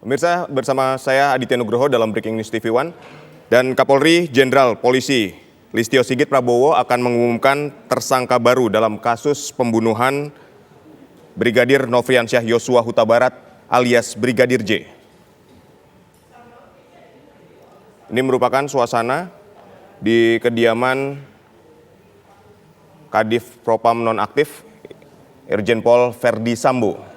Pemirsa, bersama saya Aditya Nugroho dalam Breaking News TV One, dan Kapolri Jenderal Polisi Listio Sigit Prabowo akan mengumumkan tersangka baru dalam kasus pembunuhan Brigadir Nofriansyah Yosua Huta Barat alias Brigadir J. Ini merupakan suasana di kediaman Kadif Propam nonaktif Irjen Pol Verdi Sambo.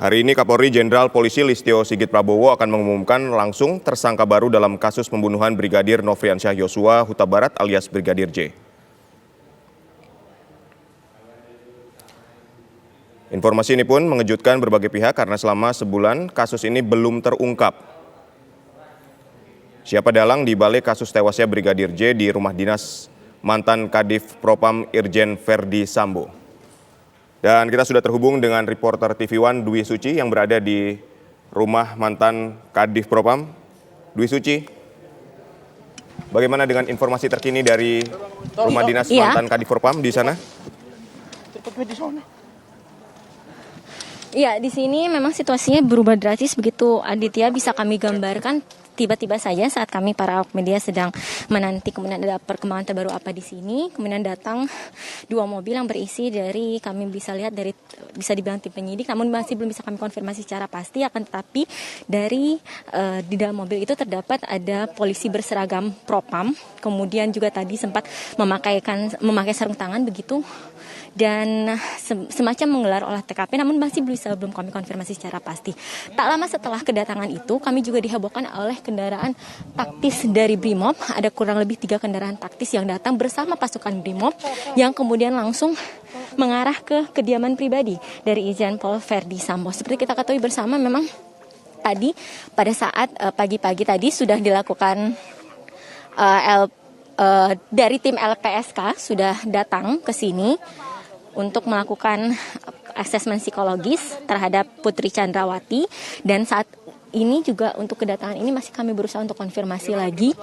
Hari ini Kapolri Jenderal Polisi Listio Sigit Prabowo akan mengumumkan langsung tersangka baru dalam kasus pembunuhan Brigadir Nofriansyah Yosua Huta Barat alias Brigadir J. Informasi ini pun mengejutkan berbagai pihak karena selama sebulan kasus ini belum terungkap. Siapa dalang di balik kasus tewasnya Brigadir J di rumah dinas mantan Kadif Propam Irjen Verdi Sambo. Dan kita sudah terhubung dengan reporter TV One Dwi Suci yang berada di rumah mantan Kadif Propam. Dwi Suci, bagaimana dengan informasi terkini dari rumah dinas mantan Kadif Propam di sana? Iya, di sini memang situasinya berubah drastis begitu Aditya, bisa kami gambarkan. Tiba-tiba saja saat kami para awak media sedang menanti kemudian ada perkembangan terbaru apa di sini, kemudian datang dua mobil yang berisi dari kami bisa lihat dari bisa dibilang tim penyidik, namun masih belum bisa kami konfirmasi secara pasti, akan tetapi dari di dalam mobil itu terdapat ada polisi berseragam Propam, kemudian juga tadi sempat memakai sarung tangan begitu. Dan semacam menggelar olah TKP, namun masih belum kami konfirmasi secara pasti. Tak lama setelah kedatangan itu, kami juga dihebohkan oleh kendaraan taktis dari Brimob. Ada kurang lebih 3 kendaraan taktis yang datang bersama pasukan Brimob yang kemudian langsung mengarah ke kediaman pribadi dari Irjen Pol Verdi Sambo. Seperti kita ketahui bersama, memang tadi pada saat pagi-pagi tadi sudah dilakukan dari tim LPSK sudah datang ke sini untuk melakukan asesmen psikologis terhadap Putri Chandrawati, dan saat ini juga untuk kedatangan ini masih kami berusaha untuk konfirmasi lagi.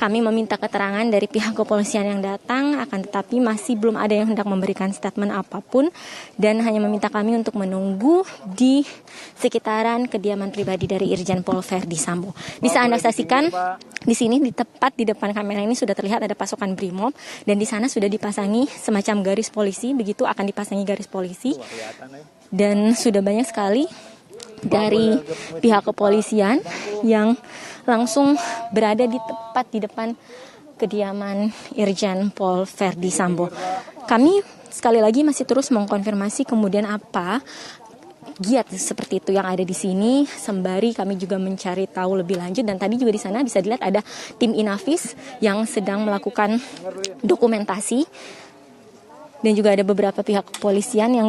Kami meminta keterangan dari pihak kepolisian yang datang, akan tetapi masih belum ada yang hendak memberikan statement apapun dan hanya meminta kami untuk menunggu di sekitaran kediaman pribadi dari Irjen Pol Verdi Sambo. Bisa Anda saksikan di sini, di tepat di depan kamera ini sudah terlihat ada pasukan Brimob, dan di sana sudah dipasangi semacam garis polisi, begitu akan dipasangi garis polisi, dan sudah banyak sekali dari pihak kepolisian yang langsung berada di tepat di depan kediaman Irjen Pol Verdi Sambo. Kami sekali lagi masih terus mengkonfirmasi kemudian apa giat seperti itu yang ada di sini, sembari kami juga mencari tahu lebih lanjut. Dan tadi juga di sana bisa dilihat ada tim Inavis yang sedang melakukan dokumentasi, dan juga ada beberapa pihak kepolisian yang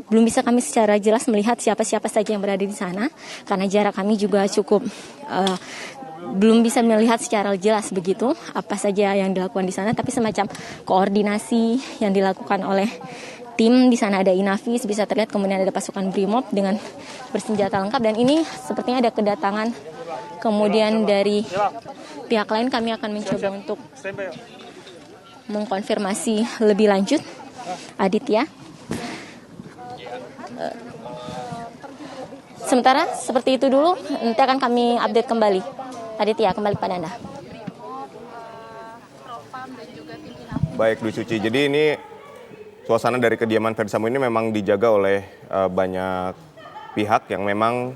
belum bisa kami secara jelas melihat siapa-siapa saja yang berada di sana karena jarak kami juga cukup belum bisa melihat secara jelas begitu apa saja yang dilakukan di sana, tapi semacam koordinasi yang dilakukan oleh tim. Di sana ada Inavis, bisa terlihat, kemudian ada pasukan Brimob dengan bersenjata lengkap, dan ini sepertinya ada kedatangan kemudian dari pihak lain. Kami akan mencoba untuk mengkonfirmasi lebih lanjut, Aditya. Sementara seperti itu dulu, nanti akan kami update kembali. Aditya, kembali pada Anda. Baik, Dwi Suci. Jadi ini suasana dari kediaman Verdi Sambo ini memang dijaga oleh banyak pihak yang memang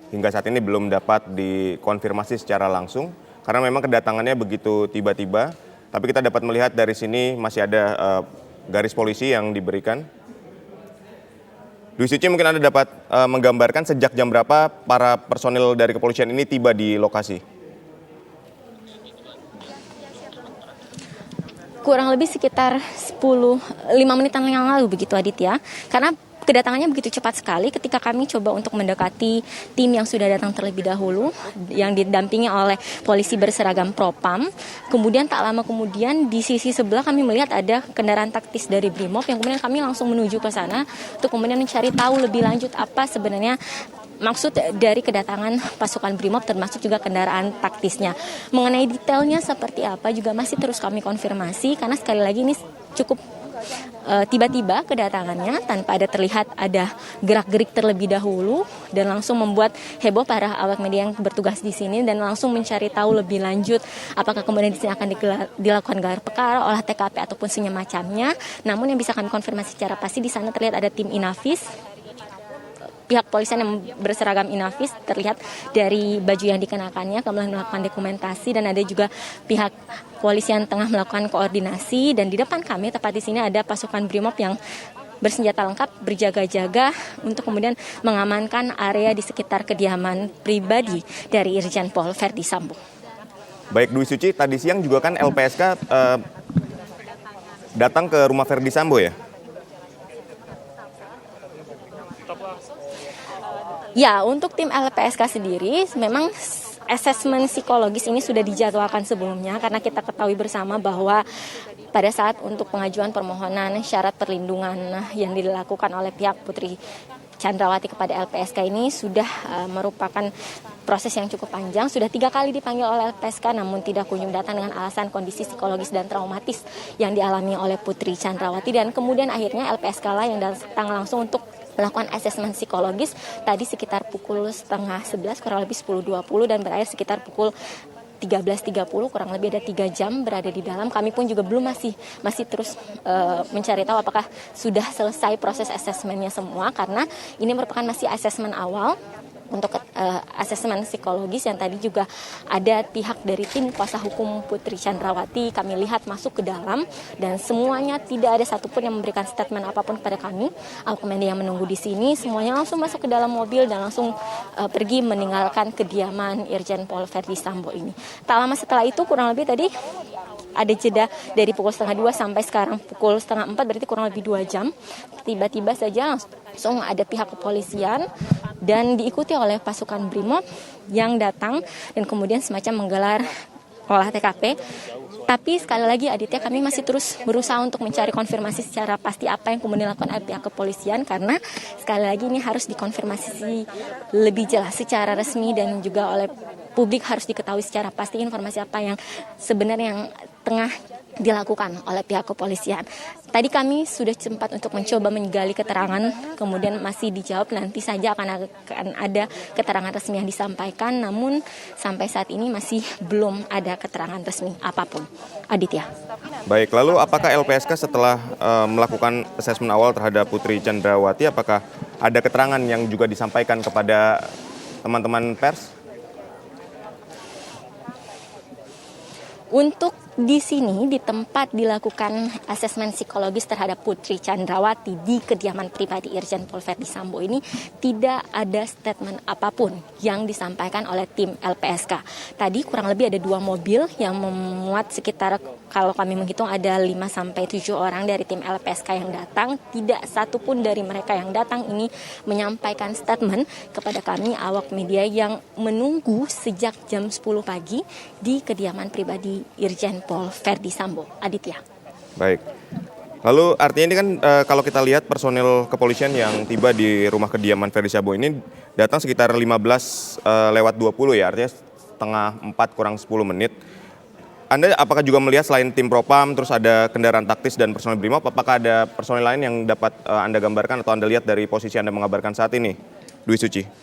hingga saat ini belum dapat dikonfirmasi secara langsung karena memang kedatangannya begitu tiba-tiba. Tapi kita dapat melihat dari sini masih ada garis polisi yang diberikan. Dwi Suci, mungkin Anda dapat menggambarkan sejak jam berapa para personil dari kepolisian ini tiba di lokasi? Kurang lebih sekitar 5 menitan yang lalu begitu, Aditya. Karena kedatangannya begitu cepat sekali ketika kami coba untuk mendekati tim yang sudah datang terlebih dahulu yang didampingi oleh polisi berseragam Propam. Kemudian tak lama kemudian di sisi sebelah kami melihat ada kendaraan taktis dari Brimob yang kemudian kami langsung menuju ke sana untuk kemudian mencari tahu lebih lanjut apa sebenarnya maksud dari kedatangan pasukan BRIMOB termasuk juga kendaraan taktisnya. Mengenai detailnya seperti apa juga masih terus kami konfirmasi karena sekali lagi ini cukup tiba-tiba kedatangannya tanpa ada terlihat ada gerak-gerik terlebih dahulu dan langsung membuat heboh para awak media yang bertugas di sini dan langsung mencari tahu lebih lanjut apakah kemudian di sini akan dilakukan gelar perkara, olah TKP ataupun semacamnya. Namun yang bisa kami konfirmasi secara pasti di sana terlihat ada tim Inafis. Pihak polisian yang berseragam Inafis terlihat dari baju yang dikenakannya kemudian melakukan dokumentasi dan ada juga pihak polisian tengah melakukan koordinasi dan di depan kami tepat di sini ada pasukan BRIMOB yang bersenjata lengkap berjaga-jaga untuk kemudian mengamankan area di sekitar kediaman pribadi dari Irjen Pol Verdi Sambo. Baik Dwi Suci, tadi siang juga kan LPSK datang ke rumah Verdi Sambo ya? Ya, untuk tim LPSK sendiri memang asesmen psikologis ini sudah dijadwalkan sebelumnya karena kita ketahui bersama bahwa pada saat untuk pengajuan permohonan syarat perlindungan yang dilakukan oleh pihak Putri Chandrawati kepada LPSK ini sudah merupakan proses yang cukup panjang. Sudah 3 kali dipanggil oleh LPSK namun tidak kunjung datang dengan alasan kondisi psikologis dan traumatis yang dialami oleh Putri Chandrawati dan kemudian akhirnya LPSK lah yang datang langsung untuk melakukan asesmen psikologis tadi sekitar pukul 10:30 kurang lebih 10:20 dan berakhir sekitar pukul 13.30 kurang lebih ada 3 jam berada di dalam. Kami pun juga belum masih terus mencari tahu apakah sudah selesai proses asesmennya semua karena ini merupakan masih asesmen awal. Untuk asesmen psikologis yang tadi juga ada pihak dari tim kuasa hukum Putri Chandrawati kami lihat masuk ke dalam dan semuanya tidak ada satupun yang memberikan statement apapun kepada kami. Awak media yang menunggu di sini semuanya langsung masuk ke dalam mobil dan langsung pergi meninggalkan kediaman Irjen Pol Verdi Sambo ini. Tak lama setelah itu kurang lebih tadi ada jeda dari pukul 1:30 sampai sekarang pukul 3:30 berarti kurang lebih 2 jam. Tiba-tiba saja langsung ada pihak kepolisian dan diikuti oleh pasukan BRIMOB yang datang dan kemudian semacam menggelar olah TKP. Tapi sekali lagi Aditya kami masih terus berusaha untuk mencari konfirmasi secara pasti apa yang kemudian dilakukan oleh pihak kepolisian karena sekali lagi ini harus dikonfirmasi lebih jelas secara resmi dan juga oleh publik harus diketahui secara pasti informasi apa yang sebenarnya yang tengah dilakukan oleh pihak kepolisian. Tadi kami sudah sempat untuk mencoba menggali keterangan, kemudian masih dijawab nanti saja akan ada keterangan resmi yang disampaikan, namun sampai saat ini masih belum ada keterangan resmi apapun. Aditya. Baik, lalu apakah LPSK setelah melakukan asesmen awal terhadap Putri Chandrawati, apakah ada keterangan yang juga disampaikan kepada teman-teman pers? Untuk di sini, di tempat dilakukan asesmen psikologis terhadap Putri Chandrawati di kediaman pribadi Irjen Pol Verdi Sambo ini tidak ada statement apapun yang disampaikan oleh tim LPSK. Tadi kurang lebih ada 2 mobil yang memuat sekitar kalau kami menghitung ada 5-7 orang dari tim LPSK yang datang. Tidak satupun dari mereka yang datang ini menyampaikan statement kepada kami awak media yang menunggu sejak jam 10 pagi di kediaman pribadi Irjen Pol Verdi Sambo. Aditya. Baik. Lalu artinya ini kan kalau kita lihat personil kepolisian yang tiba di rumah kediaman Verdi Sambo ini datang sekitar 15:20 ya, artinya setengah 4 kurang 10 menit. Anda apakah juga melihat selain tim Propam, terus ada kendaraan taktis dan personil BRIMOB, apakah ada personil lain yang dapat Anda gambarkan atau Anda lihat dari posisi Anda mengabarkan saat ini, Dwi Suci?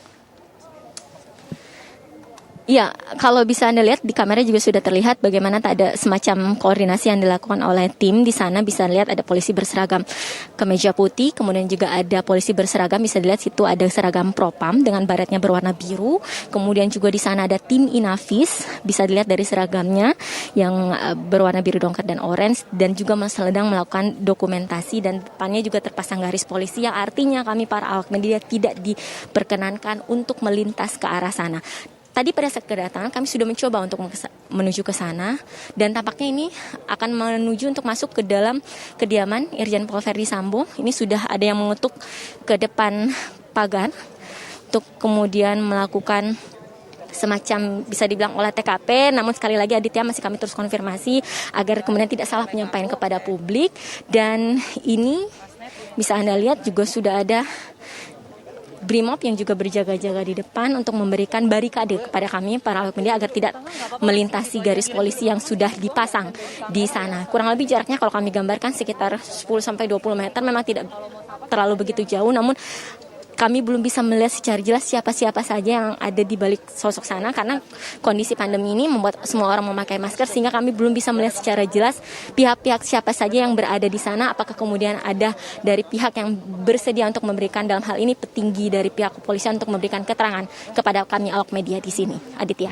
Ya, kalau bisa Anda lihat di kamera juga sudah terlihat bagaimana ada semacam koordinasi yang dilakukan oleh tim. Di sana bisa lihat ada polisi berseragam kemeja putih, kemudian juga ada polisi berseragam, bisa dilihat situ ada seragam Propam dengan baretnya berwarna biru. Kemudian juga di sana ada tim Inafis, bisa dilihat dari seragamnya yang berwarna biru dongker dan orange, dan juga sedang melakukan dokumentasi dan depannya juga terpasang garis polisi yang artinya kami para awak media tidak diperkenankan untuk melintas ke arah sana. Tadi pada saat kedatangan kami sudah mencoba untuk menuju ke sana dan tampaknya ini akan menuju untuk masuk ke dalam kediaman Irjen Pol Verdi Sambo. Ini sudah ada yang mengetuk ke depan pagar untuk kemudian melakukan semacam bisa dibilang olah TKP, namun sekali lagi Aditya masih kami terus konfirmasi agar kemudian tidak salah penyampaian kepada publik. Dan ini bisa Anda lihat juga sudah ada Brimob yang juga berjaga-jaga di depan untuk memberikan barikade kepada kami para awak media agar tidak melintasi garis polisi yang sudah dipasang di sana. Kurang lebih jaraknya kalau kami gambarkan sekitar 10-20 meter, memang tidak terlalu begitu jauh, namun kami belum bisa melihat secara jelas siapa-siapa saja yang ada di balik sosok sana karena kondisi pandemi ini membuat semua orang memakai masker, sehingga kami belum bisa melihat secara jelas pihak-pihak siapa saja yang berada di sana. Apakah kemudian ada dari pihak yang bersedia untuk memberikan, dalam hal ini petinggi dari pihak kepolisian, untuk memberikan keterangan kepada kami awak media di sini. Aditya.